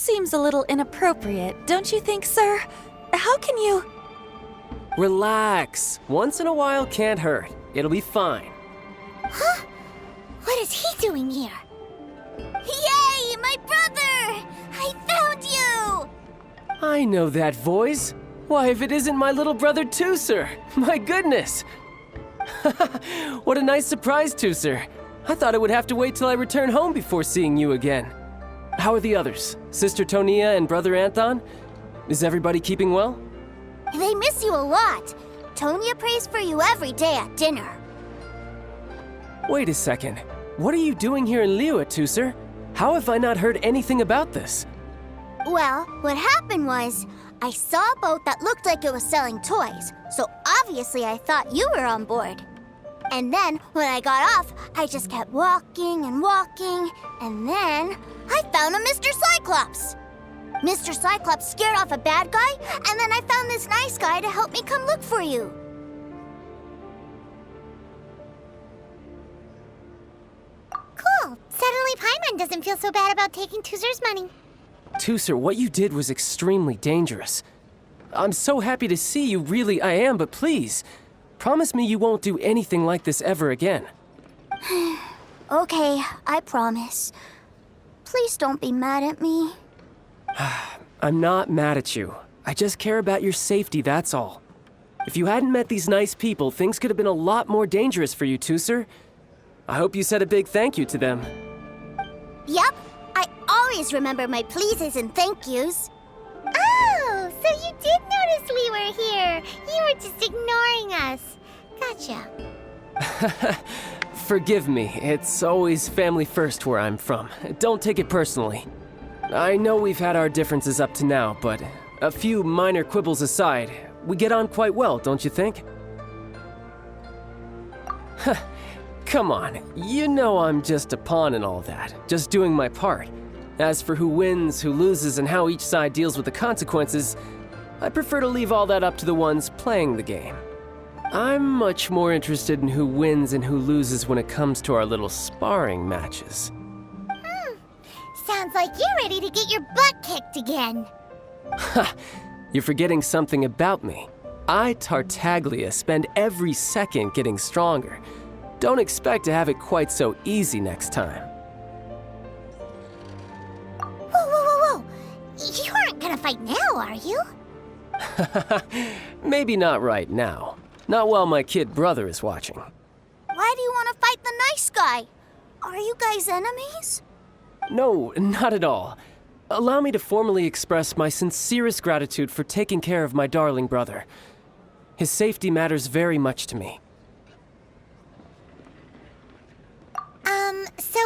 seems a little inappropriate, don't you think, sir? How can you... Relax. Once in a while can't hurt. It'll be fine. Huh? What is he doing here? Yay, my brother! I found you! I know that voice. Why, if it isn't my little brother Tooser! My goodness! What a nice surprise, Tooser. I thought I would have to wait till I return home before seeing you again. How are the others? Sister Tonia and Brother Anthon? Is everybody keeping well? They miss you a lot. Tonia prays for you every day at dinner. Wait a second. What are you doing here in Liyue, Tooser? How have I not heard anything about this? Well, what happened was, I saw a boat that looked like it was selling toys, so obviously I thought you were on board. And then, when I got off, I just kept walking and walking, and then I found a Mr. Cyclops. Mr. Cyclops scared off a bad guy, and then I found this nice guy to help me come look for you. Cool. Suddenly Paimon doesn't feel so bad about taking Tooser's money. Tooser, what you did was extremely dangerous. I'm so happy to see you, really I am, but please, promise me you won't do anything like this ever again. Okay, I promise. Please don't be mad at me. I'm not mad at you. I just care about your safety, that's all. If you hadn't met these nice people, things could have been a lot more dangerous for you, Tooser. I hope you said a big thank you to them. Yep, I always remember my pleases and thank yous. Oh, so you did notice we were here. You were just ignoring us. Gotcha. Forgive me, it's always family first where I'm from. Don't take it personally. I know we've had our differences up to now, but a few minor quibbles aside, we get on quite well, don't you think? Come on, you know I'm just a pawn and all that, just doing my part. As for who wins, who loses, and how each side deals with the consequences, I prefer to leave all that up to the ones playing the game. I'm much more interested in who wins and who loses when it comes to our little sparring matches. Sounds like you're ready to get your butt kicked again. Ha! You're forgetting something about me. I, Tartaglia, spend every second getting stronger. Don't expect to have it quite so easy next time. Whoa. You aren't gonna fight now, are you? Maybe not right now. Not while my kid brother is watching. Why do you want to fight the nice guy? Are you guys enemies? No, not at all. Allow me to formally express my sincerest gratitude for taking care of my darling brother. His safety matters very much to me. So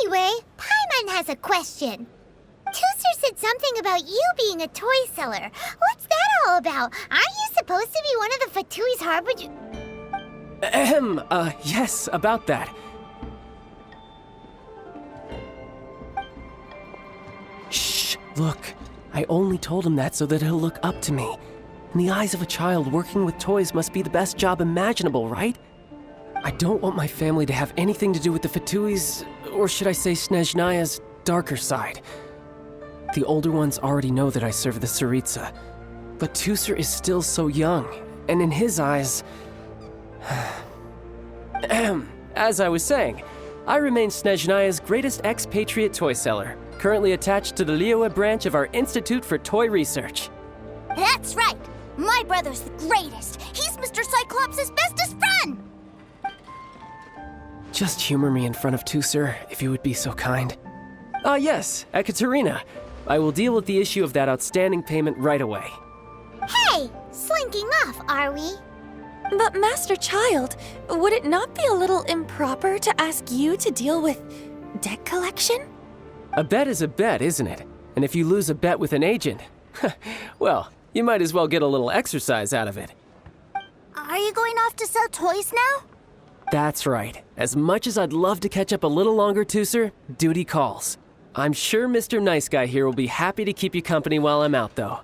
anyway, Paimon has a question. Tooser said something about you being a toy seller. What's that all about? Aren't you supposed to be one of the Fatui's harbinger? Yes, about that. Shh, look. I only told him that so that he'll look up to me. In the eyes of a child, working with toys must be the best job imaginable, right? I don't want my family to have anything to do with the Fatui's, or should I say Snezhnaya's, darker side. The older ones already know that I serve the Tsaritsa, but Tooser is still so young, and in his eyes... As I was saying, I remain Snezhnaya's greatest expatriate toy seller, currently attached to the Liyue branch of our Institute for Toy Research. That's right! My brother's the greatest! He's Mr. Cyclops' bestest friend! Just humor me in front of Tooser, if you would be so kind. Yes, Ekaterina. I will deal with the issue of that outstanding payment right away. Hey! Slinking off, are we? But Master Child, would it not be a little improper to ask you to deal with debt collection? A bet is a bet, isn't it? And if you lose a bet with an agent, well, you might as well get a little exercise out of it. Are you going off to sell toys now? That's right. As much as I'd love to catch up a little longer, Tooser, duty calls. I'm sure Mr. Nice Guy here will be happy to keep you company while I'm out, though.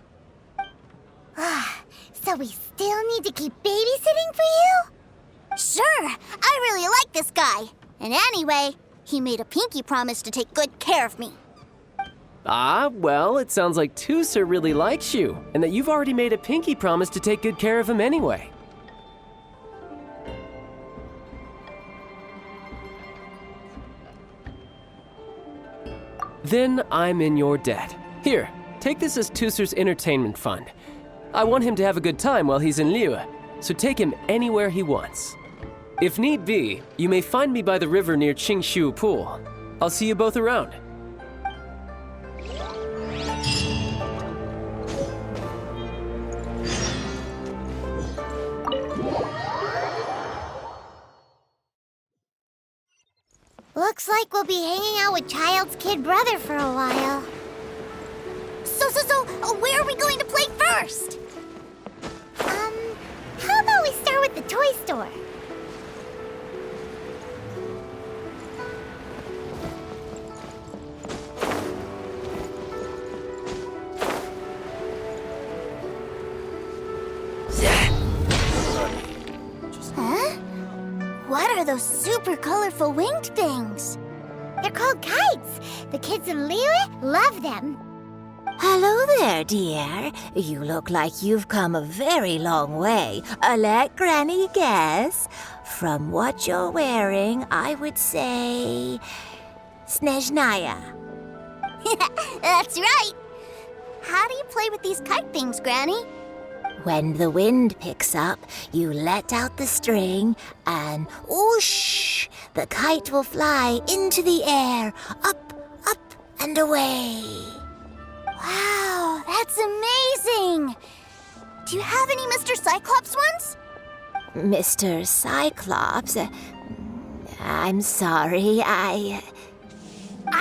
So we still need to keep babysitting for you? Sure, I really like this guy. And anyway, he made a pinky promise to take good care of me. Ah, well, it sounds like Tooser really likes you, and that you've already made a pinky promise to take good care of him anyway. Then I'm in your debt. Here, take this as Tooser's entertainment fund. I want him to have a good time while he's in Liyue, so take him anywhere he wants. If need be, you may find me by the river near Qingshu Pool. I'll see you both around. Looks like we'll be hanging out with Child's kid brother for a while. So, where are we going to play first? How about we start with the toy store? Huh? What are those super colorful winged things? They're called kites. The kids in Liyue love them. Hello there, dear. You look like you've come a very long way. Let Granny guess. From what you're wearing, I would say... Snezhnaya. That's right. How do you play with these kite things, Granny? When the wind picks up, you let out the string and whoosh! The kite will fly into the air, up, and away. Wow, that's amazing! Do you have any Mr. Cyclops ones? Mr. Cyclops? I'm sorry, I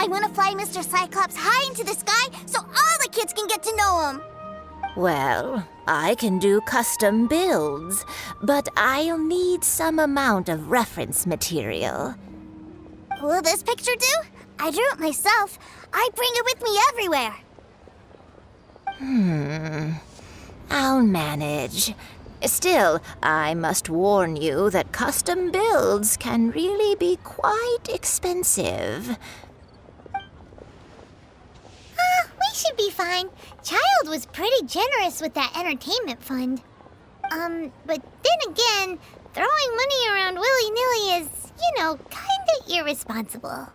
want to fly Mr. Cyclops high into the sky so all the kids can get to know him. Well, I can do custom builds, but I'll need some amount of reference material. Will this picture do? I drew it myself. I bring it with me everywhere. I'll manage. Still, I must warn you that custom builds can really be quite expensive. We should be fine. Child was pretty generous with that entertainment fund. But then again, throwing money around willy-nilly is, kinda irresponsible.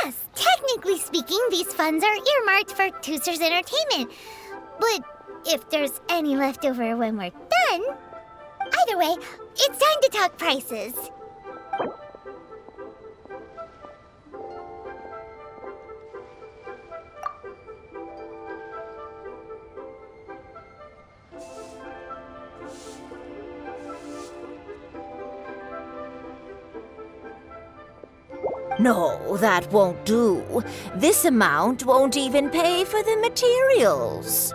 Yes, technically speaking, these funds are earmarked for Tooser's entertainment. But if there's any left over when we're done... Either way, it's time to talk prices. No, that won't do. This amount won't even pay for the materials.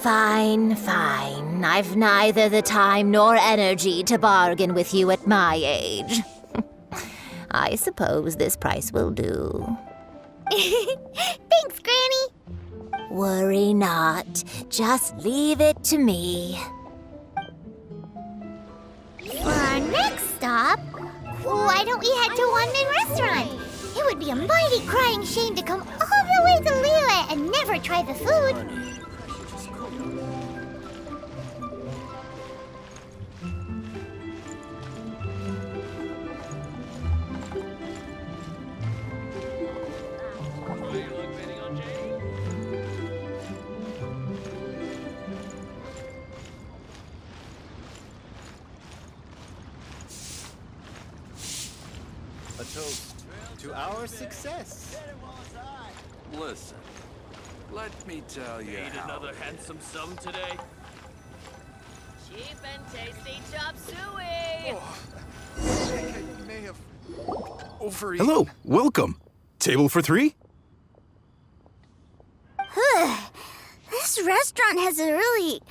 Fine. I've neither the time nor energy to bargain with you at my age. I suppose this price will do. Thanks, Granny. Worry not. Just leave it to me. For our next stop, why don't we head to Wanmin Restaurant? It would be a mighty crying shame to come all the way to Liyue and never try the food. A toast to our success. Listen, let me tell you Need another handsome sum today? Cheap and tasty chop suey. I may have overeaten. Hello, welcome. Table for three? This restaurant has a really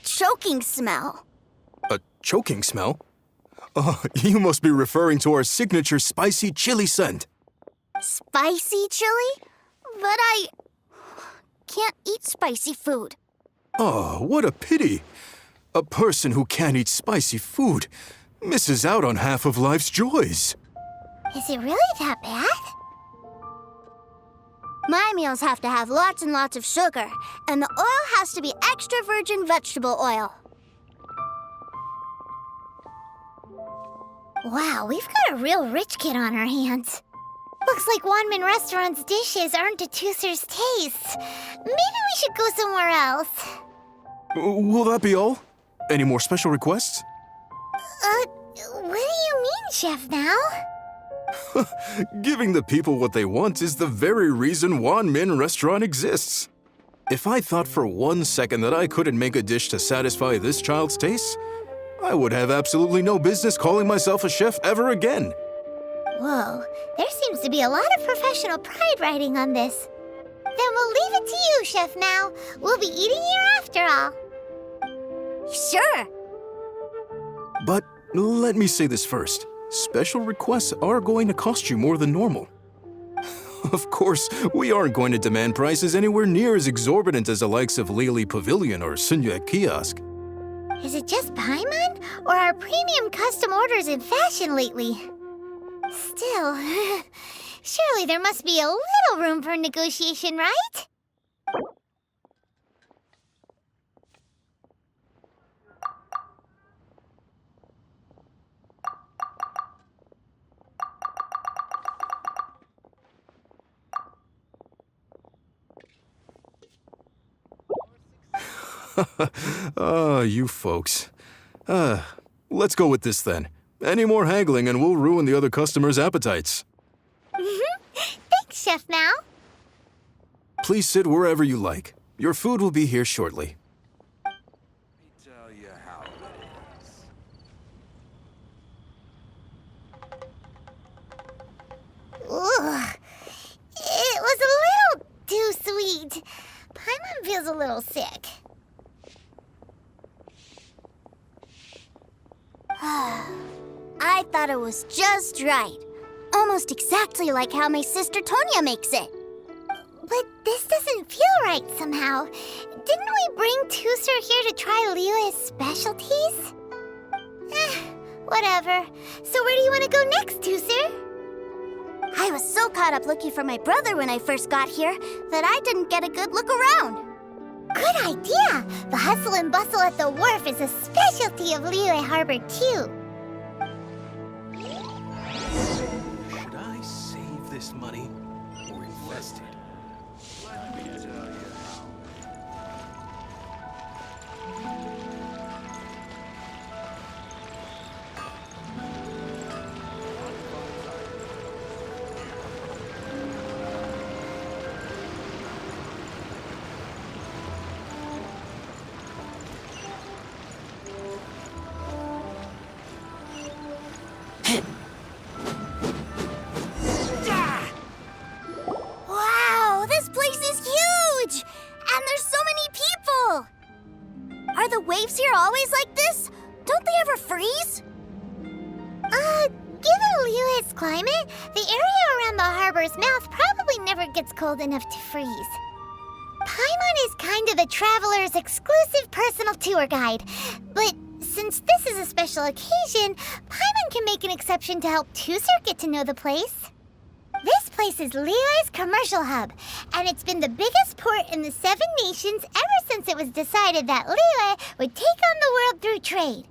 choking smell. A choking smell? Oh, you must be referring to our signature spicy chili scent. Spicy chili? But I can't eat spicy food. Oh, what a pity. A person who can't eat spicy food misses out on half of life's joys. Is it really that bad? My meals have to have lots and lots of sugar, and the oil has to be extra virgin vegetable oil. Wow, we've got a real rich kid on our hands. Looks like Wanmin Restaurant's dishes aren't to Tooser's taste. Maybe we should go somewhere else. Will that be all? Any more special requests? What do you mean, Chef Now? Giving the people what they want is the very reason Wanmin Restaurant exists. If I thought for 1 second that I couldn't make a dish to satisfy this child's tastes, I would have absolutely no business calling myself a chef ever again. Whoa, there seems to be a lot of professional pride riding on this. Then we'll leave it to you, Chef Now. We'll be eating here after all. Sure. But let me say this first. Special requests are going to cost you more than normal. Of course, we aren't going to demand prices anywhere near as exorbitant as the likes of Lily Pavilion or Sunya Kiosk. Is it just Paimon, or are premium custom orders in fashion lately? Still, surely there must be a little room for negotiation, right? You folks. Let's go with this then. Any more haggling and we'll ruin the other customers' appetites. Thanks, Chef Now. Please sit wherever you like. Your food will be here shortly. Let me tell you how it is. Ugh. It was a little too sweet. Paimon feels a little sick. I thought it was just right. Almost exactly like how my sister Tonya makes it. But this doesn't feel right somehow. Didn't we bring Tooser here to try Liyue's specialties? Whatever. So where do you want to go next, Tooser? I was so caught up looking for my brother when I first got here that I didn't get a good look around. Good idea! The hustle and bustle at the wharf is a specialty of Liyue Harbor, too. Should I save this money or invest it? Let me tell you how. Wow, this place is huge! And there's so many people! Are the waves here always like this? Don't they ever freeze? Given Liyue's climate, the area around the harbor's mouth probably never gets cold enough to freeze. Paimon is kind of the traveler's exclusive personal tour guide, but since this is a special occasion, Paimon can make an exception to help Tooser get to know the place. This place is Liyue's commercial hub, and it's been the biggest port in the Seven Nations ever since it was decided that Liyue would take on the world through trade.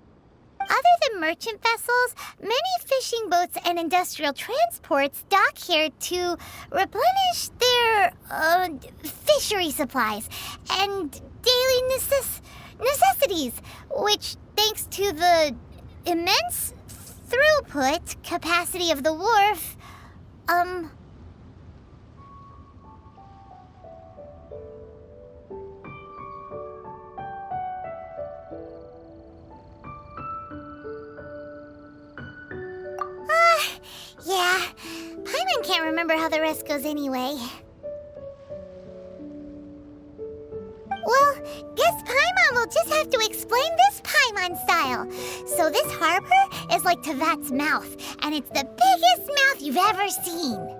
Other than merchant vessels, many fishing boats and industrial transports dock here to replenish their fishery supplies and daily necessities, which, thanks to the immense throughput capacity of the wharf, can't remember how the rest goes anyway. Well, guess Paimon will just have to explain this Paimon style. So this harbor is like Tevat's mouth, and it's the biggest mouth you've ever seen.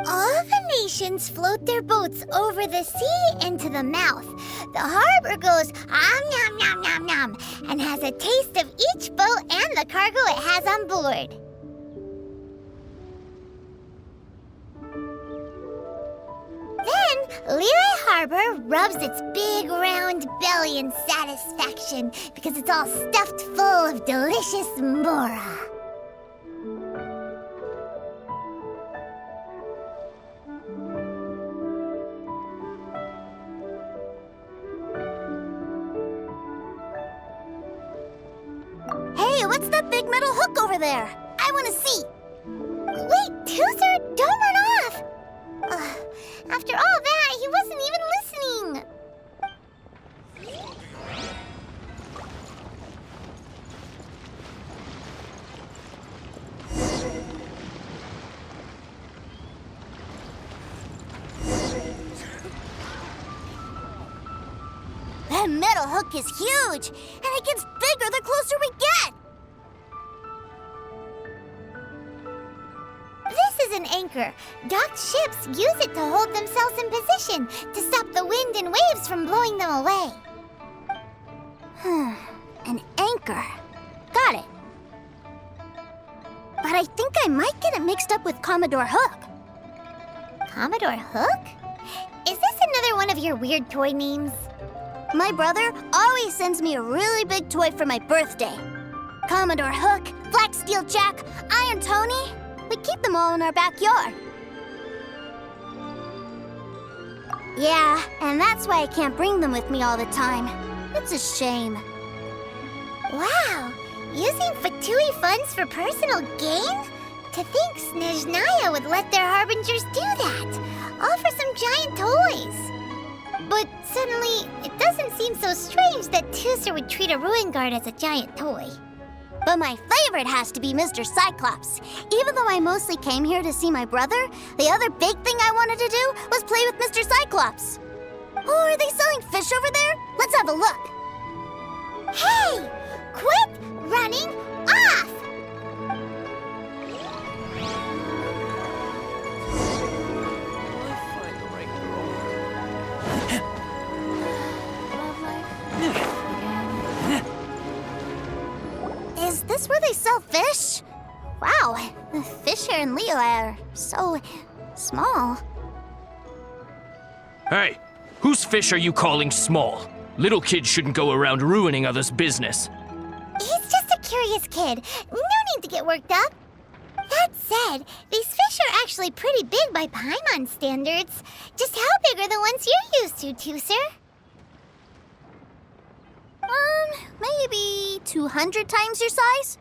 All the nations float their boats over the sea into the mouth. The harbor goes nom nom nom nom and has a taste of each boat and the cargo it has on board. Then Liyue Harbor rubs its big round belly in satisfaction because it's all stuffed full of delicious mora. Hey, what's that big metal hook over there? I want to see. Wait, Toother, don't run off. After all that, he wasn't even listening. That metal hook is huge, and it gets bigger the closer we get. This is an anchor. Docked ships use it to hold themselves in position to stop the wind and waves from blowing them away. An anchor. Got it. But I think I might get it mixed up with Commodore Hook. Commodore Hook? Is this another one of your weird toy names? My brother always sends me a really big toy for my birthday. Commodore Hook, Black Steel Jack, Iron Tony. We keep them all in our backyard. Yeah, and that's why I can't bring them with me all the time. It's a shame. Wow, using Fatui funds for personal gain? To think Snezhnaya would let their harbingers do that, all for some giant toys. But suddenly, it doesn't seem so strange that Tooser would treat a ruin guard as a giant toy. But my favorite has to be Mr. Cyclops. Even though I mostly came here to see my brother, the other big thing I wanted to do was play with Mr. Cyclops. Oh, are they selling fish over there? Let's have a look. Hey! Quit running off! Is this where they sell fish? Wow, the fish here in Liyue are so small. Hey, whose fish are you calling small? Little kids shouldn't go around ruining others' business. He's just a curious kid. No need to get worked up. That said, these fish are actually pretty big by Paimon standards. Just how big are the ones you're used to, Tooser? Maybe 200 times your size?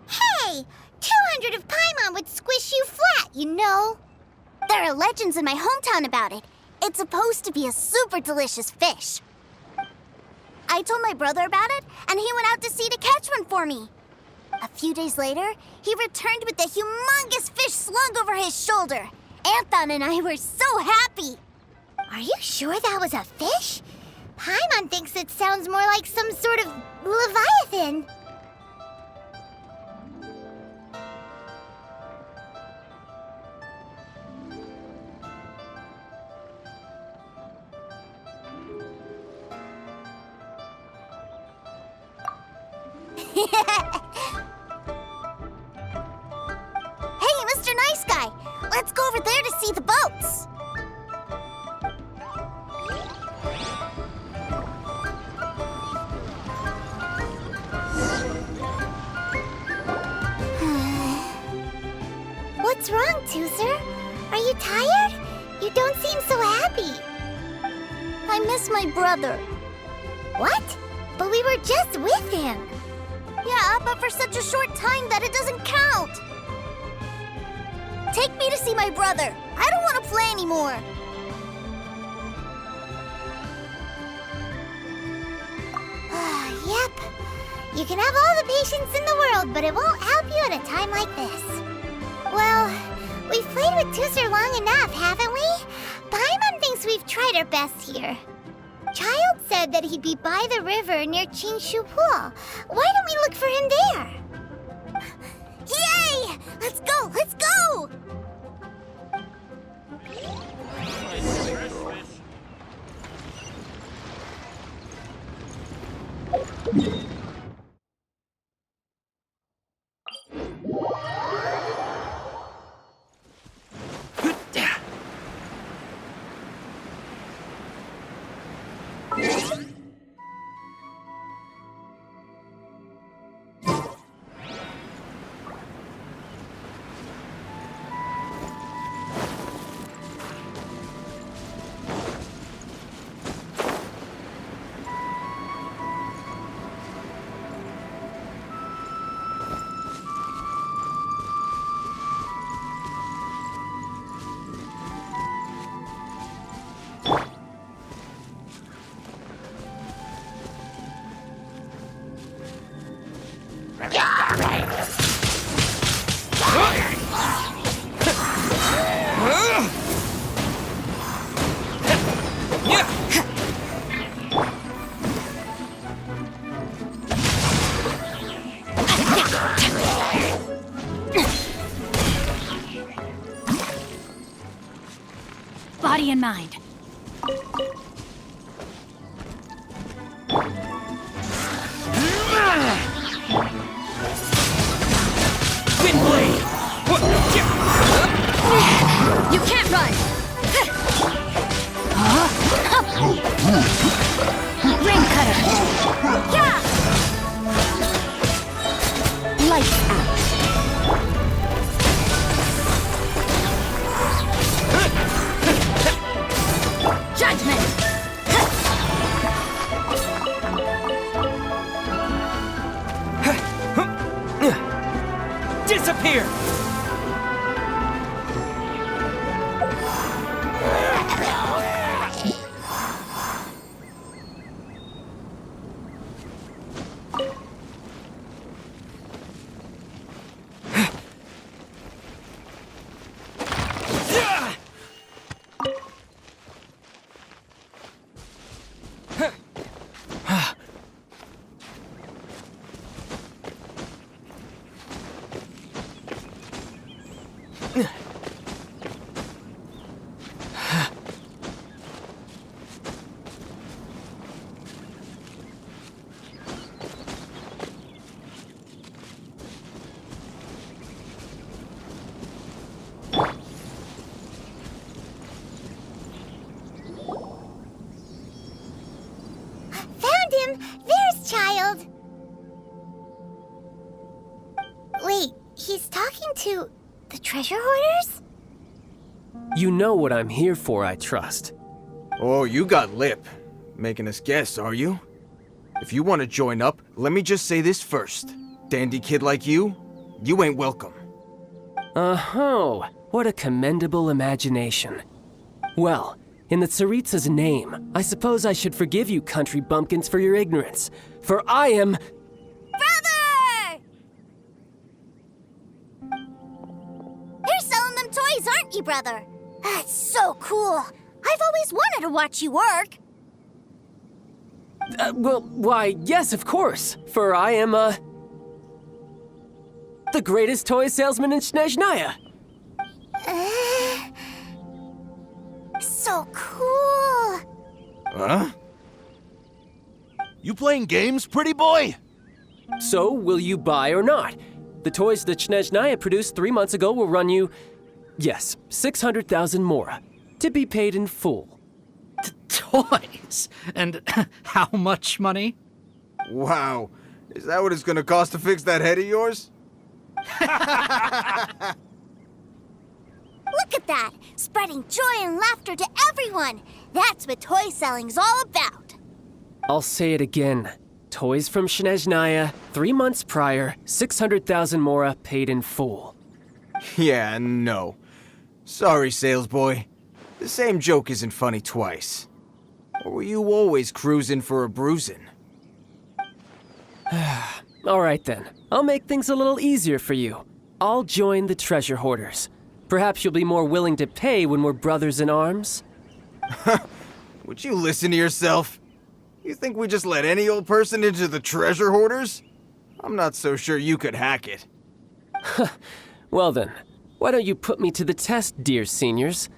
Hey! 200 of Paimon would squish you flat, you know. There are legends in my hometown about it. It's supposed to be a super delicious fish. I told my brother about it, and he went out to sea to catch one for me. A few days later, he returned with a humongous fish slung over his shoulder. Anthon and I were so happy. Are you sure that was a fish? Paimon thinks it sounds more like some sort of leviathan. Hey, Mr. Nice Guy! Let's go over there to see the boats! What's wrong, Tooser? Are you tired? You don't seem so happy. I miss my brother. What? But we were just with him. Yeah, but for such a short time that it doesn't count. Take me to see my brother. I don't want to play anymore. You can have all the patience in the world, but it won't help you at a time like this. Well, we've played with Tooster long enough, haven't we? Paimon thinks we've tried our best here. Child said that he'd be by the river near Chingshu Pool. Why don't we look for him there? Yay! Let's go! Let's go! Body and mind. Windblade! You can't run! Rain cutter! Yeah! Lights out! Judgment! Disappear! Found him! There's Child! Wait, he's talking to the treasure hoarders? You know what I'm here for, I trust. Oh, you got lip. Making us guess, are you? If you want to join up, let me just say this first. Dandy kid like you ain't welcome. Oh, what a commendable imagination. Well, in the Tsaritsa's name, I suppose I should forgive you country bumpkins for your ignorance, for I am... Brother! You're selling them toys, aren't you, brother? That's so cool. I've always wanted to watch you work. Why, yes, of course, for I am, the greatest toy salesman in Snezhnaya. So cool. Huh? You playing games, pretty boy? So, will you buy or not? The toys that Snezhnaya produced 3 months ago will run you, yes, 600,000 mora, to be paid in full. Toys? And how much money? Wow. Is that what it's gonna cost to fix that head of yours? Look at that! Spreading joy and laughter to everyone! That's what toy selling's all about! I'll say it again. Toys from Snezhnaya, 3 months prior, 600,000 mora paid in full. Yeah, no. Sorry, salesboy. The same joke isn't funny twice. Or were you always cruising for a bruising? All right then. I'll make things a little easier for you. I'll join the treasure hoarders. Perhaps you'll be more willing to pay when we're brothers in arms? Would you listen to yourself? You think we just let any old person into the treasure hoarders? I'm not so sure you could hack it. Well then, why don't you put me to the test, dear seniors?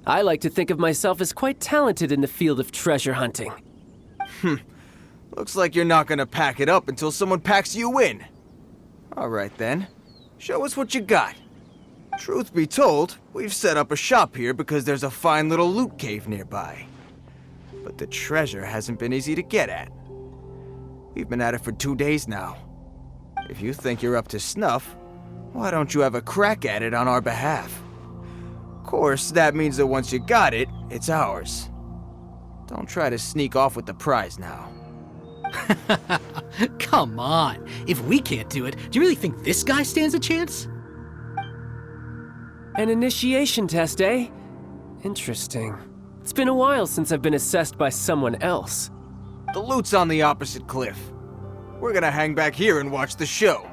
I like to think of myself as quite talented in the field of treasure hunting. Looks like you're not gonna pack it up until someone packs you in. All right then, show us what you got. Truth be told, we've set up a shop here because there's a fine little loot cave nearby. But the treasure hasn't been easy to get at. We've been at it for 2 days now. If you think you're up to snuff, why don't you have a crack at it on our behalf? Of course, that means that once you got it, it's ours. Don't try to sneak off with the prize now. Come on. If we can't do it, do you really think this guy stands a chance? An initiation test, eh? Interesting. It's been a while since I've been assessed by someone else. The loot's on the opposite cliff. We're gonna hang back here and watch the show.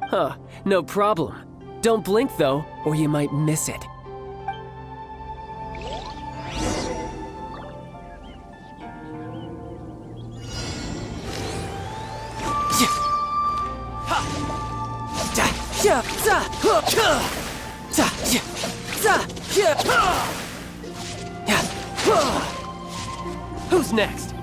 Huh, no problem. Don't blink though, or you might miss it. Who's next?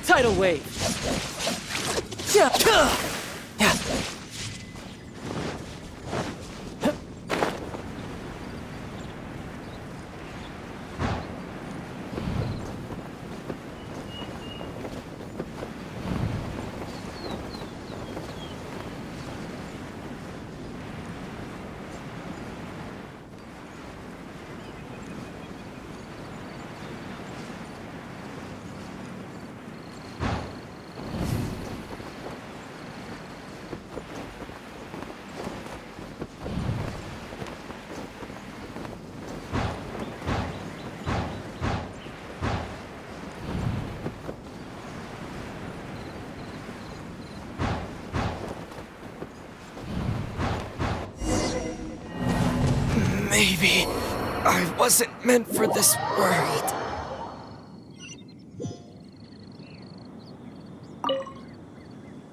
Tidal wave. Maybe I wasn't meant for this world.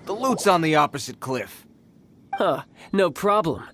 The loot's on the opposite cliff. Huh, no problem.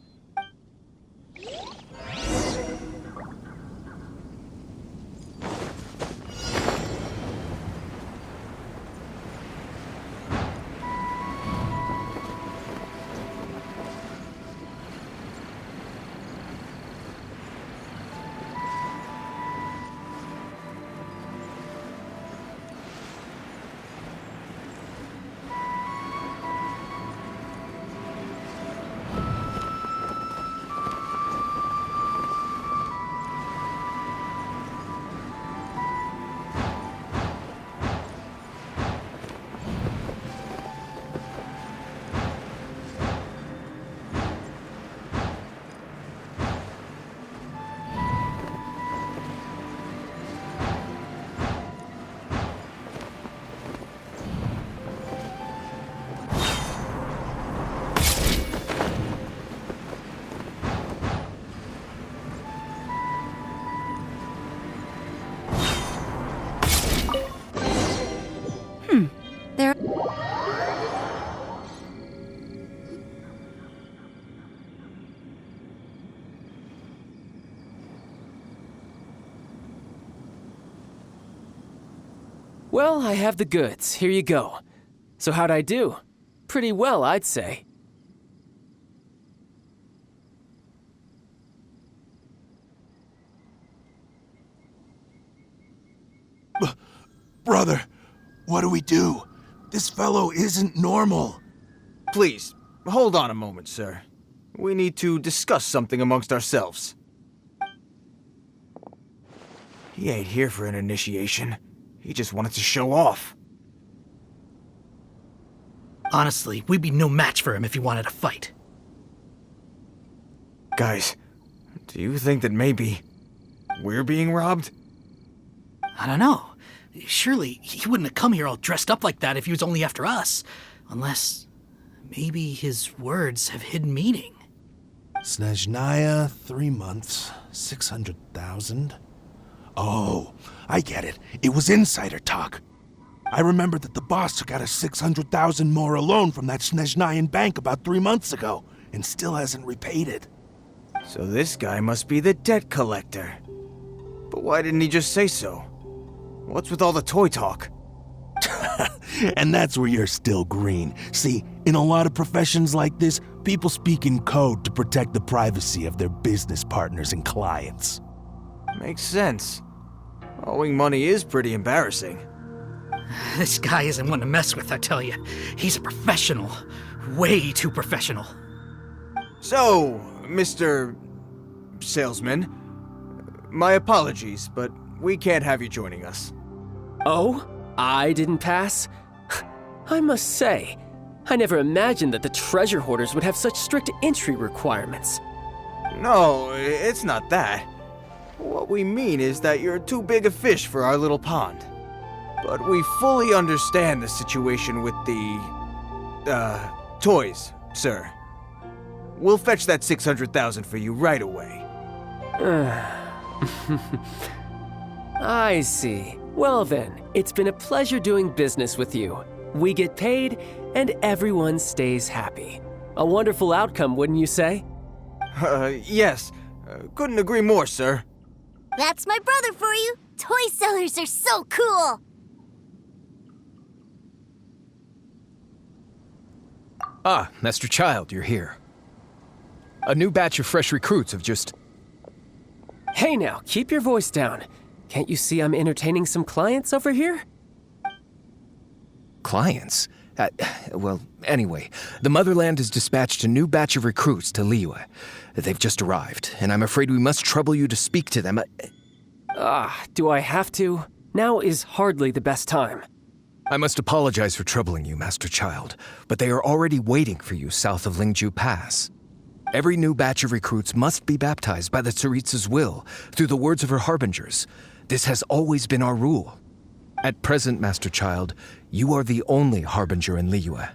There. Well, I have the goods. Here you go. So how'd I do? Pretty well, I'd say. Brother, what do we do? This fellow isn't normal. Please, hold on a moment, sir. We need to discuss something amongst ourselves. He ain't here for an initiation. He just wanted to show off. Honestly, we'd be no match for him if he wanted to fight. Guys, do you think that maybe we're being robbed? I don't know. Surely he wouldn't have come here all dressed up like that if he was only after us. Unless maybe his words have hidden meaning. Snezhnaya, 3 months, 600,000. Oh, I get it. It was insider talk. I remember that the boss took out a 600,000 more loan from that Snezhnayan bank about 3 months ago, and still hasn't repaid it. So this guy must be the debt collector. But why didn't he just say so? What's with all the toy talk? And that's where you're still green. See, in a lot of professions like this, people speak in code to protect the privacy of their business partners and clients. Makes sense. Owing money is pretty embarrassing. This guy isn't one to mess with, I tell you. He's a professional. Way too professional. So, Mr. Salesman, my apologies, but we can't have you joining us. Oh? I didn't pass? I must say, I never imagined that the treasure hoarders would have such strict entry requirements. No, it's not that. What we mean is that you're too big a fish for our little pond. But we fully understand the situation with the, toys, sir. We'll fetch that 600,000 for you right away. I see. Well then, it's been a pleasure doing business with you. We get paid, and everyone stays happy. A wonderful outcome, wouldn't you say? Yes. Couldn't agree more, sir. That's my brother for you. Toy sellers are so cool. Ah, Master Child, you're here. A new batch of fresh recruits have just... Hey now, keep your voice down. Can't you see I'm entertaining some clients over here? Clients? Well, anyway, the Motherland has dispatched a new batch of recruits to Liyue. They've just arrived, and I'm afraid we must trouble you to speak to them. Do I have to? Now is hardly the best time. I must apologize for troubling you, Master Child, but they are already waiting for you south of Lingju Pass. Every new batch of recruits must be baptized by the Tsaritsa's will, through the words of her harbingers. This has always been our rule. At present, Master Child, you are the only harbinger in Liyue.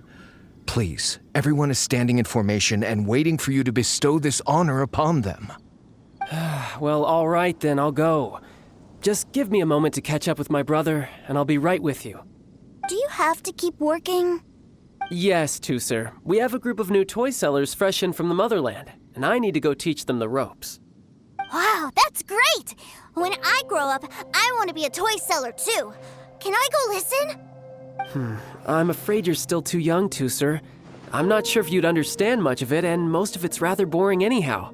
Please, everyone is standing in formation and waiting for you to bestow this honor upon them. Well, all right then, I'll go. Just give me a moment to catch up with my brother, and I'll be right with you. Do you have to keep working? Yes, Tusser. We have a group of new toy sellers fresh in from the Motherland, and I need to go teach them the ropes. Wow, that's great! When I grow up, I want to be a toy seller too. Can I go listen? I'm afraid you're still too young, Tusser. I'm not sure if you'd understand much of it, and most of it's rather boring anyhow.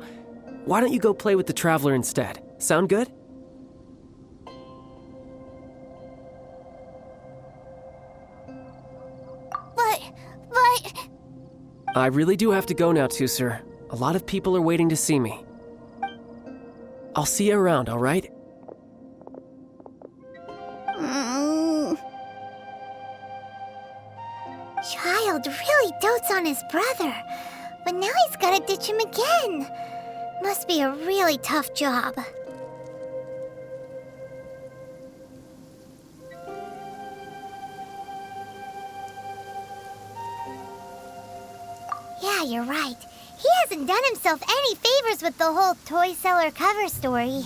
Why don't you go play with the Traveler instead? Sound good? But... I really do have to go now, Tusser. A lot of people are waiting to see me. I'll see you around, all right? Child really dotes on his brother, but now he's gotta ditch him again. Must be a really tough job. Yeah, you're right. He hasn't done himself any favors with the whole toy seller cover story.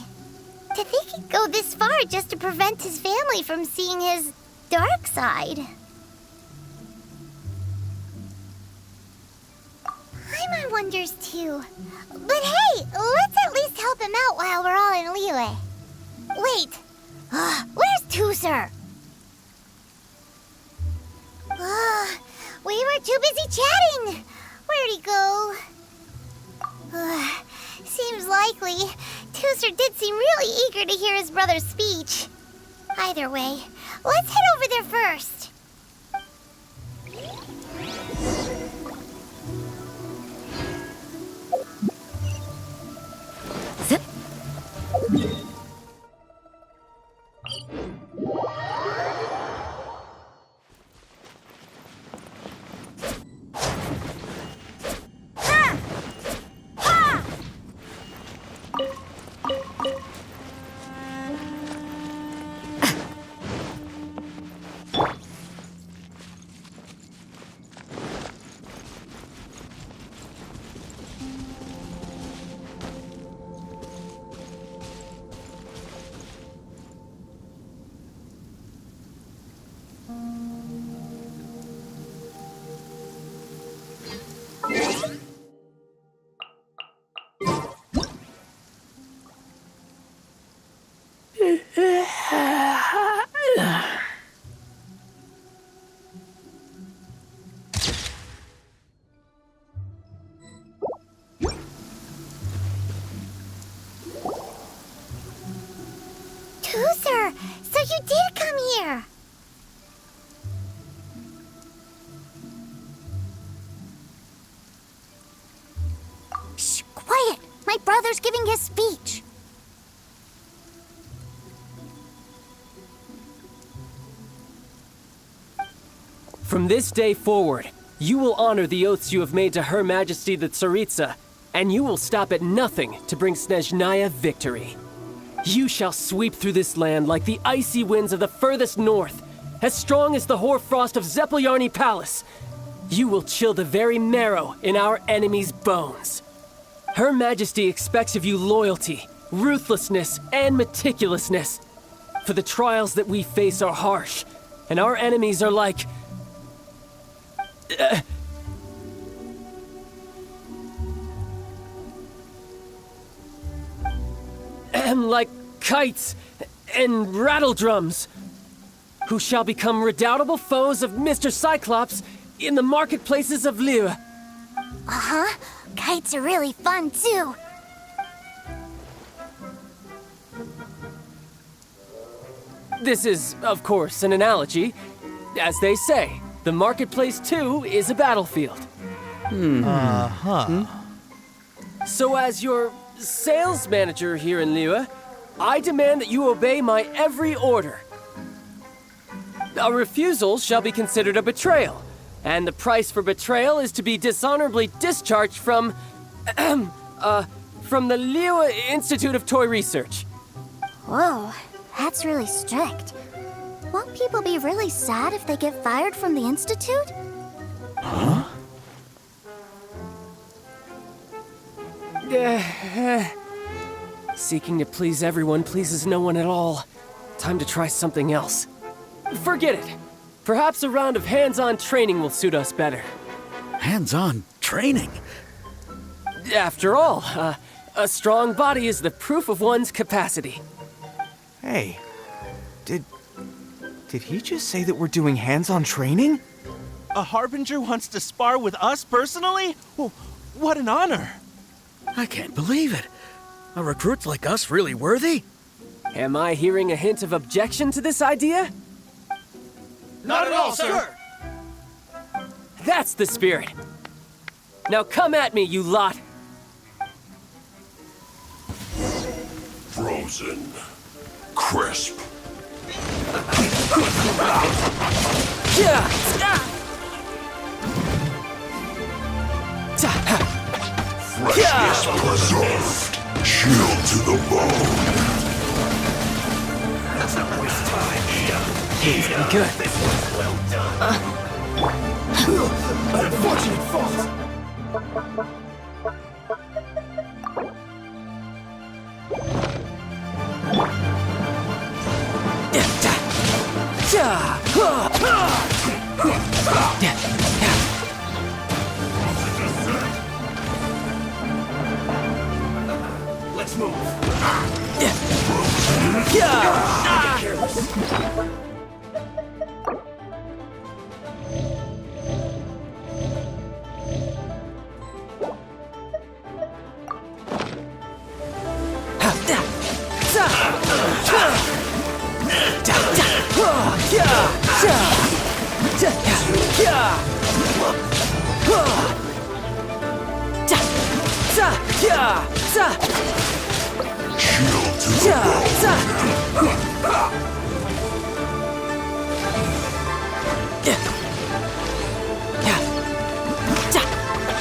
To think he'd go this far just to prevent his family from seeing his dark side. Paimon wonders too. But hey, let's at least help him out while we're all in Liyue. Wait, where's Tusser? We were too busy chatting. Where'd he go? Seems likely. Tusser did seem really eager to hear his brother's speech. Either way, let's head over there first. you did come here. Shh, quiet. My brother's giving his speech. From this day forward, you will honor the oaths you have made to Her Majesty the Tsaritsa, and you will stop at nothing to bring Snezhnaya victory. You shall sweep through this land like the icy winds of the furthest north, as strong as the hoarfrost of Zepelyarny Palace. You will chill the very marrow in our enemies' bones. Her Majesty expects of you loyalty, ruthlessness, and meticulousness. For the trials that we face are harsh, and our enemies are like... like kites and rattledrums, who shall become redoubtable foes of Mr. Cyclops in the marketplaces of Liyue. Uh-huh. Kites are really fun, too. This is, of course, an analogy. As they say, the marketplace, too, is a battlefield. So as your sales manager here in Liyue, I demand that you obey my every order. A refusal shall be considered a betrayal, and the price for betrayal is to be dishonorably discharged from the Liyue Institute of Toy Research. Whoa, that's really strict. Won't people be really sad if they get fired from the Institute? Huh? Seeking to please everyone pleases no one at all. Time to try something else. Forget it. Perhaps a round of hands-on training will suit us better. Hands-on training? After all, a strong body is the proof of one's capacity. Hey, did he just say that we're doing hands-on training? A Harbinger wants to spar with us personally? Well, what an honor! I can't believe it. Are recruits like us really worthy? Am I hearing a hint of objection to this idea? Not at all, sir! That's the spirit. Now come at me, you lot! Frozen. Crisp. Freshness preserved. Chilled to the bone. Let's not waste time here. Good. This was well done. An unfortunate fault. Let's move.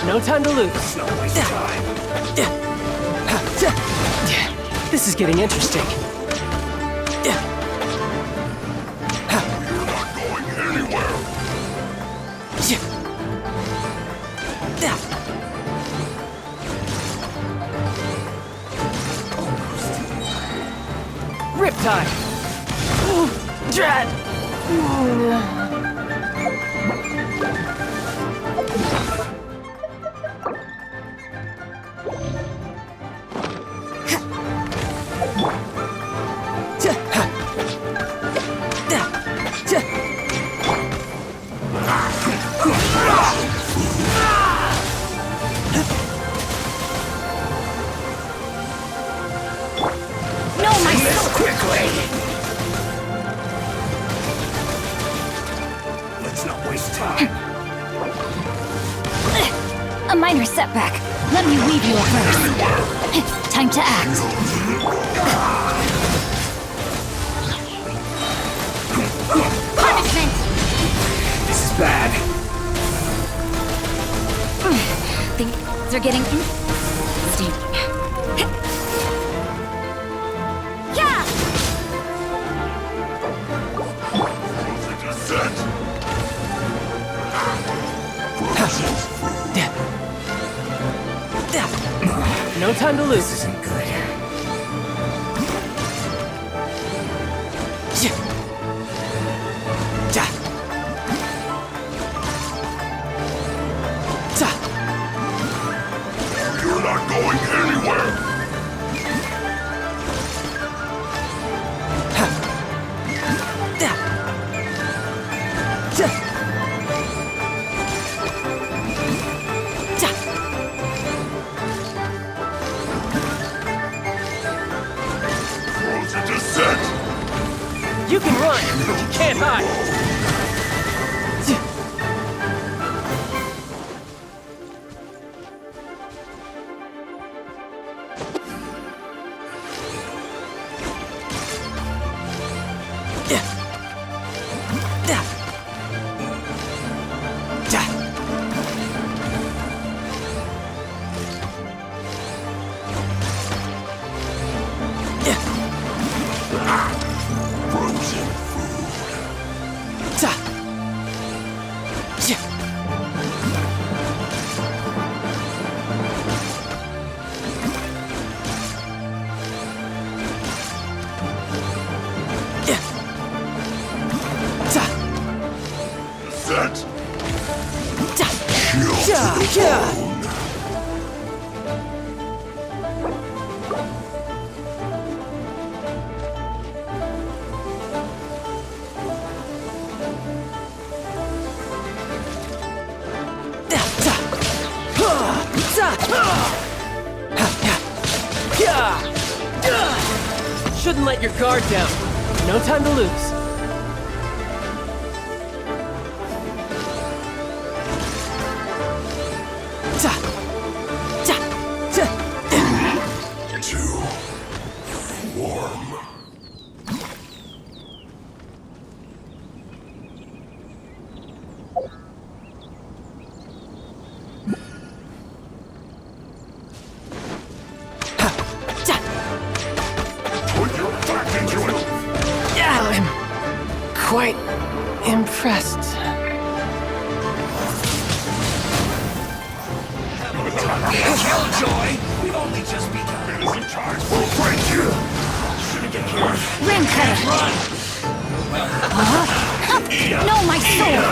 No time to lose. No waste time. This is getting interesting. You're not going anywhere. Riptide! Dread! minor setback. Let me weave you a verse. Time to act. Punishment! This is bad. Things are getting interesting. Yeah! No time to lose. This isn't good. You're not going anywhere. You can run, but you can't hide. Shouldn't let your guard down. No time to lose. Too warm. Put your back into it. Yeah, I'm quite impressed. Killjoy! We've only just begun. It isn't time. We'll break you. Shouldn't get killed. Rim cutter. Run! No, my sword.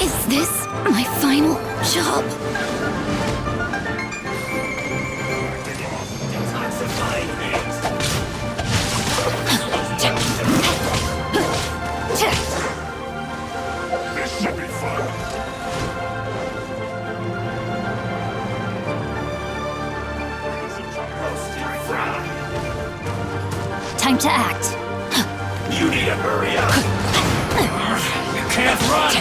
Is this my final job? This should be fun. Time to act. You need to hurry up. You can't run.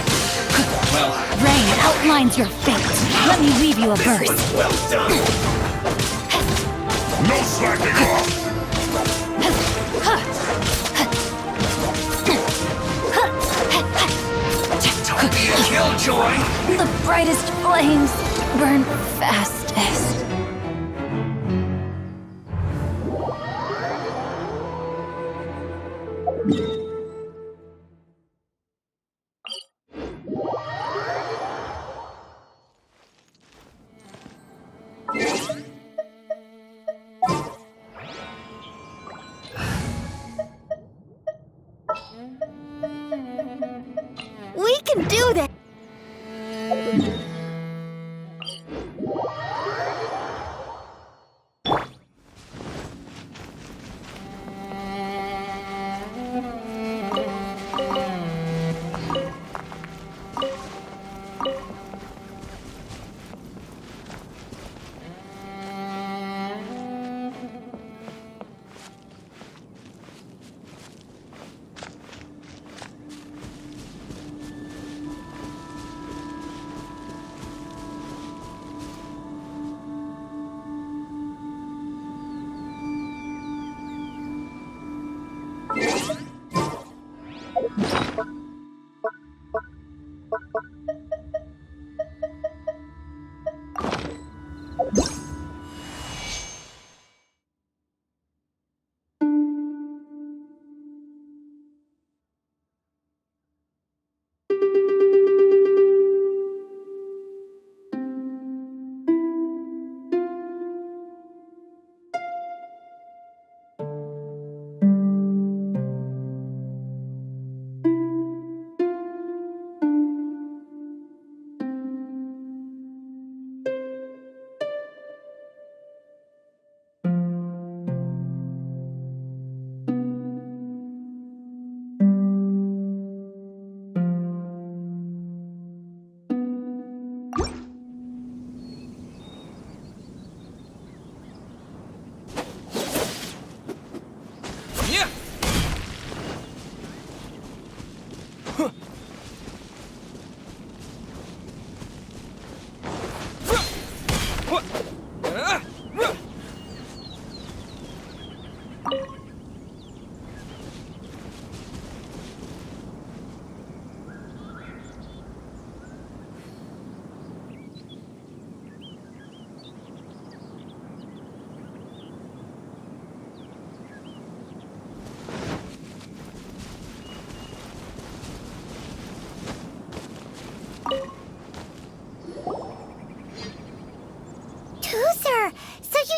Well, Rain outlines your fate. Let me weave you a verse. well done. No slacking off. Don't be a killjoy. The brightest flames burn fastest. We can do this!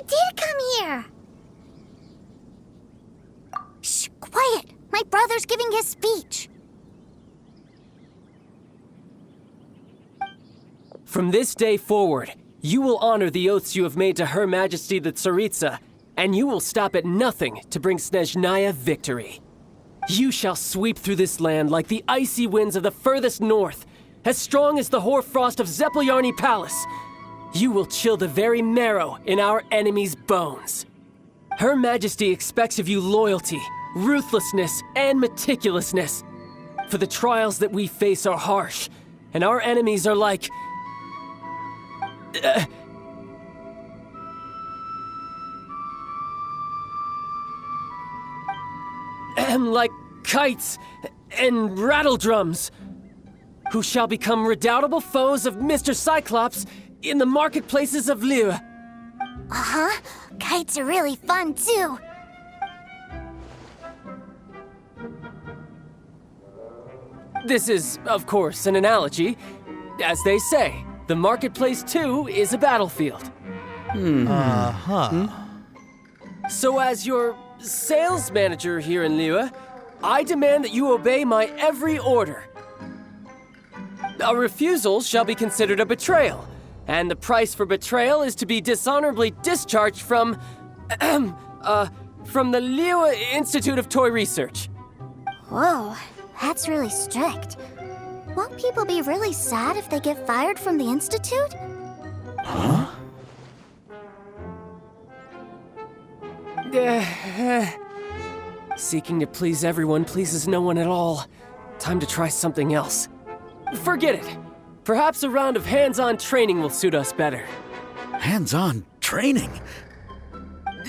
did come here. Shh, quiet. My brother's giving his speech. From this day forward, you will honor the oaths you have made to Her Majesty the Tsaritsa, and you will stop at nothing to bring Snezhnaya victory. You shall sweep through this land like the icy winds of the furthest north, as strong as the hoarfrost of Zeppeljärni Palace. You will chill the very marrow in our enemies' bones. Her Majesty expects of you loyalty, ruthlessness, and meticulousness. For the trials that we face are harsh, and our enemies are like... like kites and rattledrums, who shall become redoubtable foes of Mr. Cyclops in the marketplaces of Liyue. Uh-huh. Kites are really fun, too. This is, of course, an analogy. As they say, the marketplace, too, is a battlefield. So as your sales manager here in Liyue, I demand that you obey my every order. A refusal shall be considered a betrayal, and the price for betrayal is to be dishonorably discharged from the Liyue Institute of Toy Research. Whoa, that's really strict. Won't people be really sad if they get fired from the Institute? Huh? Seeking to please everyone pleases no one at all. Time to try something else. Forget it. Perhaps a round of hands-on training will suit us better. Hands-on training?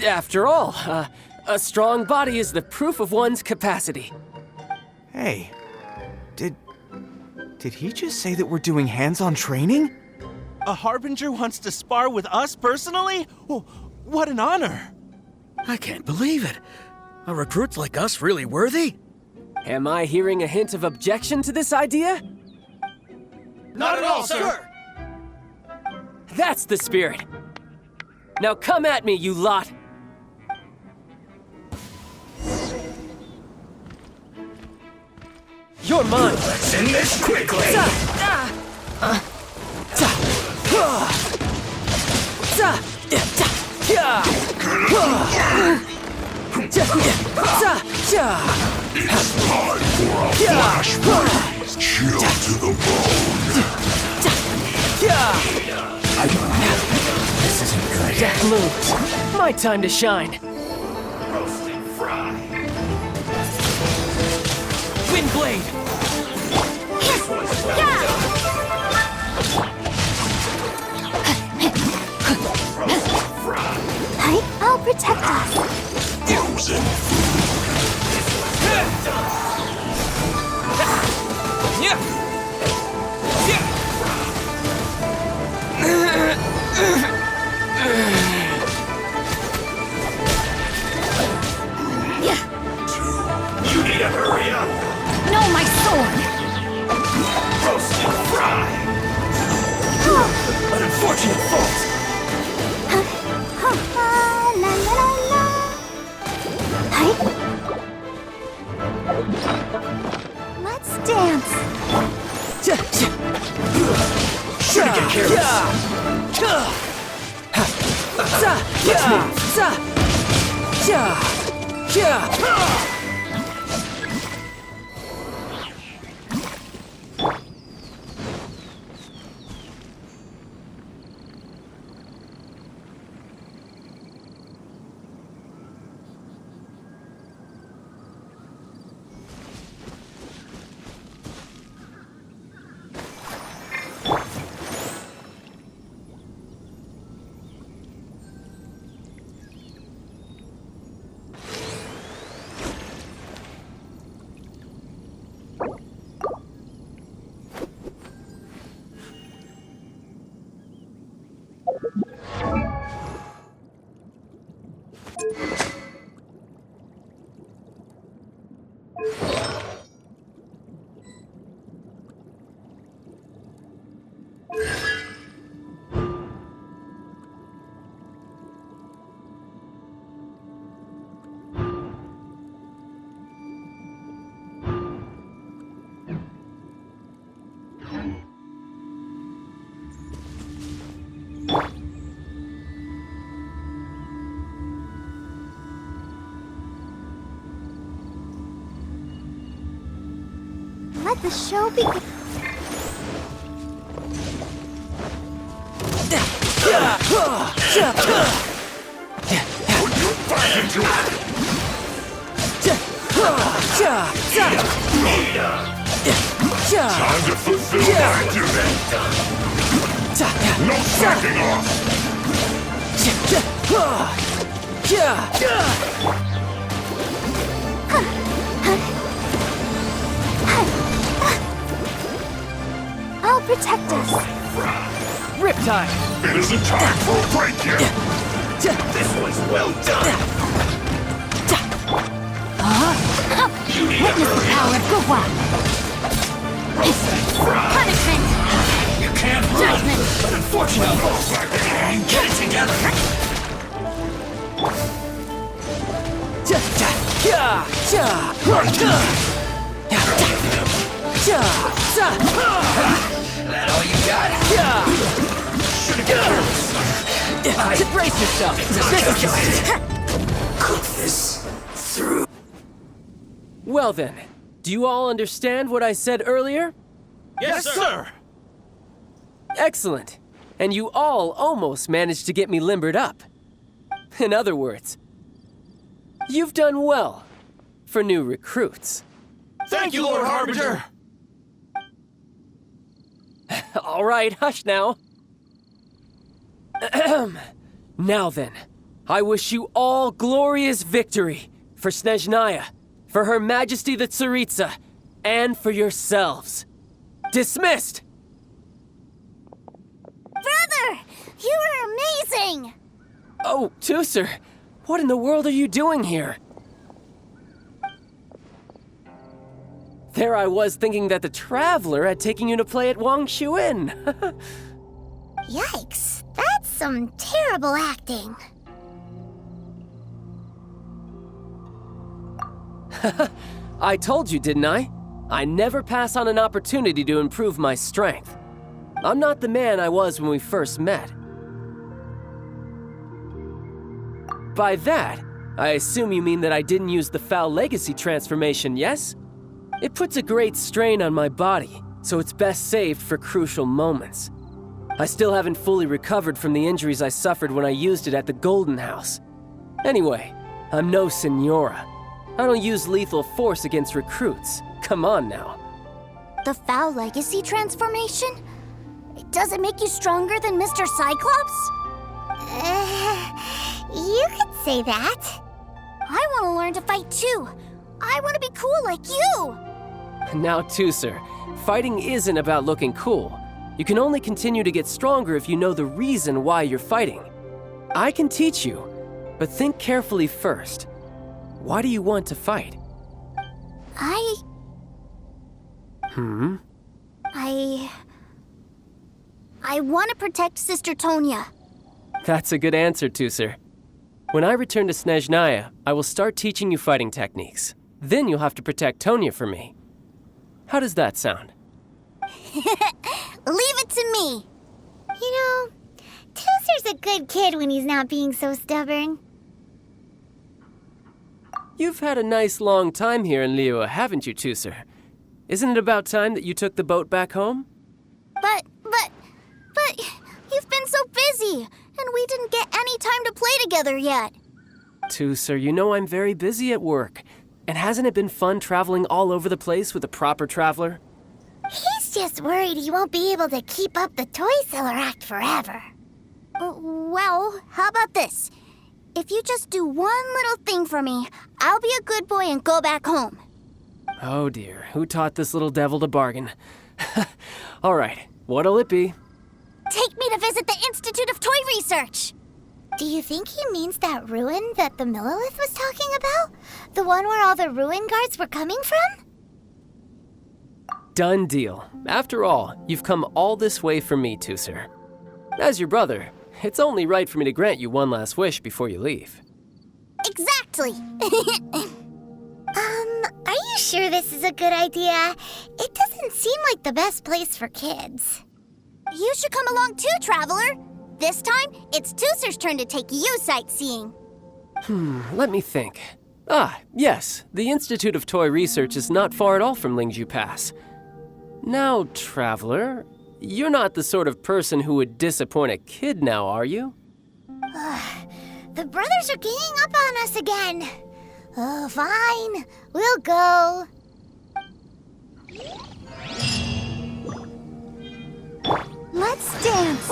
After all, a strong body is the proof of one's capacity. Hey, did he just say that we're doing hands-on training? A Harbinger wants to spar with us personally? Oh, what an honor! I can't believe it. Are recruits like us really worthy? Am I hearing a hint of objection to this idea? Not at all, sir! That's the spirit. Now come at me, you lot. You're mine. Let's end this quickly! It's time for a flash freeze! Chill to the bone! This isn't good. Death moves. My time to shine. Roast and fry! Windblade! This one's well done! Roast and fry! I'll protect us. Frozen food! This one's well done! You need to hurry up! No, my sword! Roast and fry! An unfortunate fault! La la la la. Let's dance. Shouldn't get careless! Let the show begin. Put your back into it! Time to fulfill my duty! No slacking off! I'll protect us. Riptide! It isn't time for a break yet! This one's well done! Witness the power of Gugwa! Punishment! You can't run, Judgment! but unfortunately, get it together! That all you got? Brace yourself! Cook this through. Well then, do you all understand what I said earlier? Yes, sir! Excellent. And you all almost managed to get me limbered up. In other words, you've done well for new recruits. Thank you, Lord Harbinger! All right, hush now. Now then, I wish you all glorious victory for Snezhnaya, for Her Majesty the Tsaritsa, and for yourselves. Dismissed! Brother, you were amazing! Oh, Tusser, what in the world are you doing here? There I was thinking that the Traveler had taken you to play at Wang Shuin. Yikes, that's some terrible acting. I told you, didn't I? I never pass on an opportunity to improve my strength. I'm not the man I was when we first met. By that, I assume you mean that I didn't use the Foul Legacy transformation, yes? It puts a great strain on my body, so it's best saved for crucial moments. I still haven't fully recovered from the injuries I suffered when I used it at the Golden House. Anyway, I'm no Senora. I don't use lethal force against recruits. Come on now. The Foul Legacy transformation? Does it make you stronger than Mr. Cyclops? You could say that. I want to learn to fight too. I want to be cool like you. Now, Tusser, fighting isn't about looking cool. You can only continue to get stronger if you know the reason why you're fighting. I can teach you, but think carefully first. Why do you want to fight? I want to protect Sister Tonya. That's a good answer, Tusser. When I return to Snezhnaya, I will start teaching you fighting techniques. Then you'll have to protect Tonya for me. How does that sound? Leave it to me. You know, Tusser's a good kid when he's not being so stubborn. You've had a nice long time here in Liyue, haven't you, Tusser? Isn't it about time that you took the boat back home? But, you've been so busy, and we didn't get any time to play together yet. Tusser, you know I'm very busy at work. And hasn't it been fun traveling all over the place with a proper traveler? He's just worried he won't be able to keep up the toy seller act forever. Well, how about this? If you just do one little thing for me, I'll be a good boy and go back home. Oh dear, who taught this little devil to bargain? All right, what'll it be? Take me to visit the Institute of Toy Research. Do you think he means that ruin that the Millilith was talking about? The one where all the ruin guards were coming from? Done deal. After all, you've come all this way for me, Tusser. As your brother, it's only right for me to grant you one last wish before you leave. Exactly. Are you sure this is a good idea? It doesn't seem like the best place for kids. You should come along too, Traveler. This time, it's Tusser's turn to take you sightseeing. Let me think. Ah, yes, the Institute of Toy Research is not far at all from Lingju Pass. Now, traveler, you're not the sort of person who would disappoint a kid now, are you? The brothers are ganging up on us again. Oh, fine. We'll go. Let's dance.